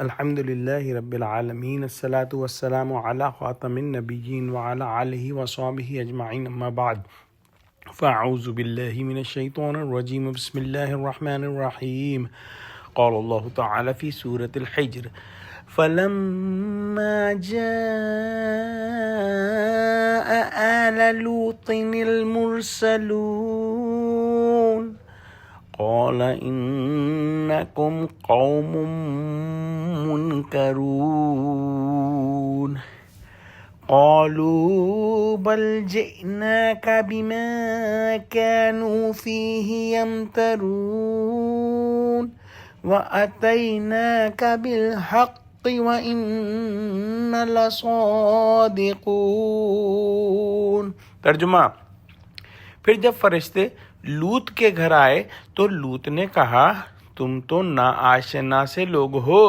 الحمد للہ رب العالمین الصلاۃ والسلام علی خاتم النبیین وعلی آلہ وصحبہ اجمعین اما بعد فاعوذ باللہ من الشیطان الرجیم بسم اللہ الرحمن الرحیم قال اللہ تعالی فی سورة الحجر فلما جاء آل لوط المرسلون قال إنكم قوم منكرون قالوا بل جئناك بما كانوا فيه يمترون وأتيناك بالحق وإنا لصادقون۔ ترجمہ: پھر جب فرشتے لوط کے گھر آئے تو لوط نے کہا، تم تو ناآشنا سے لوگ ہو۔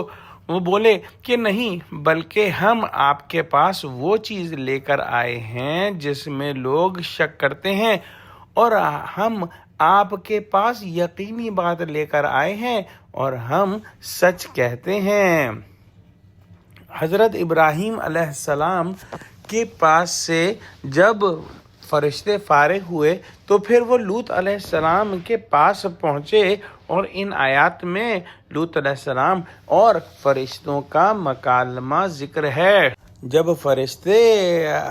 وہ بولے کہ نہیں، بلکہ ہم آپ کے پاس وہ چیز لے کر آئے ہیں جس میں لوگ شک کرتے ہیں، اور ہم آپ کے پاس یقینی بات لے کر آئے ہیں اور ہم سچ کہتے ہیں۔ حضرت ابراہیم علیہ السلام کے پاس سے جب فرشتے فارغ ہوئے تو پھر وہ لوط علیہ السلام کے پاس پہنچے، اور ان آیات میں لوط علیہ السلام اور فرشتوں کا مکالمہ ذکر ہے۔ جب فرشتے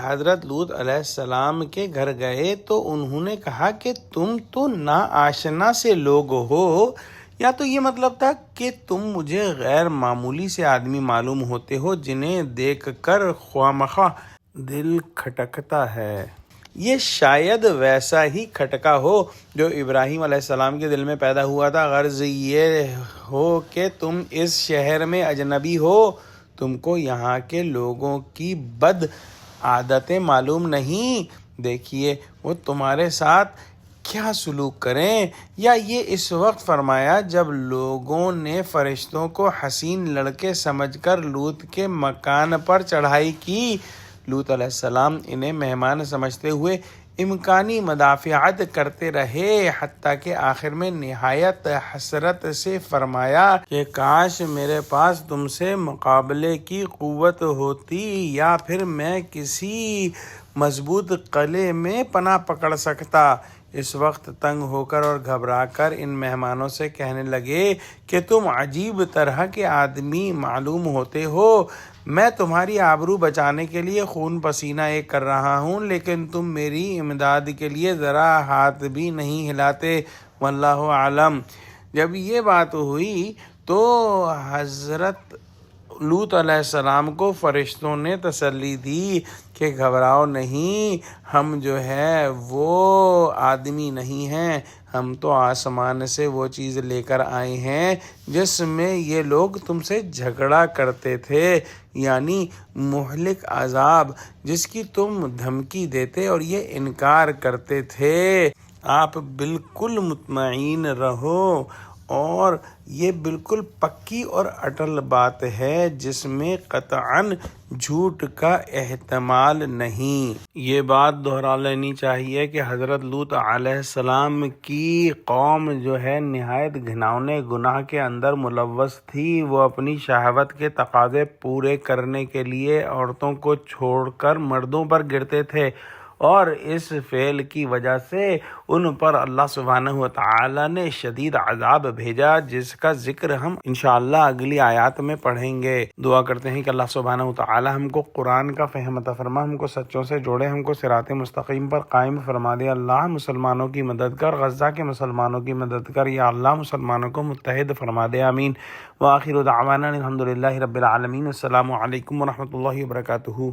حضرت لوط علیہ السلام کے گھر گئے تو انہوں نے کہا کہ تم تو ناآشنا سے لوگ ہو، یا تو یہ مطلب تھا کہ تم مجھے غیر معمولی سے آدمی معلوم ہوتے ہو جنہیں دیکھ کر خواہ دل کھٹکتا ہے۔ یہ شاید ویسا ہی کھٹکا ہو جو ابراہیم علیہ السلام کے دل میں پیدا ہوا تھا۔ غرض یہ ہو کہ تم اس شہر میں اجنبی ہو، تم کو یہاں کے لوگوں کی بد عادتیں معلوم نہیں، دیکھیے وہ تمہارے ساتھ کیا سلوک کریں۔ یا یہ اس وقت فرمایا جب لوگوں نے فرشتوں کو حسین لڑکے سمجھ کر لوط کے مکان پر چڑھائی کی۔ لوط علیہ السلام انہیں مہمان سمجھتے ہوئے امکانی مدافعت کرتے رہے، حتیٰ کہ آخر میں نہایت حسرت سے فرمایا کہ کاش میرے پاس تم سے مقابلے کی قوت ہوتی، یا پھر میں کسی مضبوط قلعے میں پناہ پکڑ سکتا۔ اس وقت تنگ ہو کر اور گھبرا کر ان مہمانوں سے کہنے لگے کہ تم عجیب طرح کے آدمی معلوم ہوتے ہو، میں تمہاری آبرو بچانے کے لیے خون پسینہ ایک کر رہا ہوں، لیکن تم میری امداد کے لیے ذرا ہاتھ بھی نہیں ہلاتے، واللہ عالم۔ جب یہ بات ہوئی تو حضرت لوط علیہ السلام کو فرشتوں نے تسلی دی کہ گھبراؤ نہیں، ہم جو ہے وہ آدمی نہیں ہیں، ہم تو آسمان سے وہ چیز لے کر آئے ہیں جس میں یہ لوگ تم سے جھگڑا کرتے تھے، یعنی مہلک عذاب جس کی تم دھمکی دیتے اور یہ انکار کرتے تھے۔ آپ بالکل مطمئن رہو، اور یہ بالکل پکی اور اٹل بات ہے جس میں قطعاً جھوٹ کا احتمال نہیں۔ یہ بات دہرا لینی چاہیے کہ حضرت لوط علیہ السلام کی قوم جو ہے نہایت گھناؤنے گناہ کے اندر ملوث تھی۔ وہ اپنی شہوت کے تقاضے پورے کرنے کے لیے عورتوں کو چھوڑ کر مردوں پر گرتے تھے، اور اس فعل کی وجہ سے ان پر اللہ سبحانہ وتعالی نے شدید عذاب بھیجا، جس کا ذکر ہم انشاءاللہ اگلی آیات میں پڑھیں گے۔ دعا کرتے ہیں کہ اللہ سبحانہ وتعالی ہم کو قرآن کا فہم عطا فرما، ہم کو سچوں سے جوڑے، ہم کو صراط مستقیم پر قائم فرما دے۔ اللہ مسلمانوں کی مدد کر، غزہ کے مسلمانوں کی مدد کر، یا اللہ مسلمانوں کو متحد فرما دے، آمین۔ وآخر دعوانا الحمد للہ رب العالمین۔ السلام علیکم ورحمۃ اللہ وبرکاتہ۔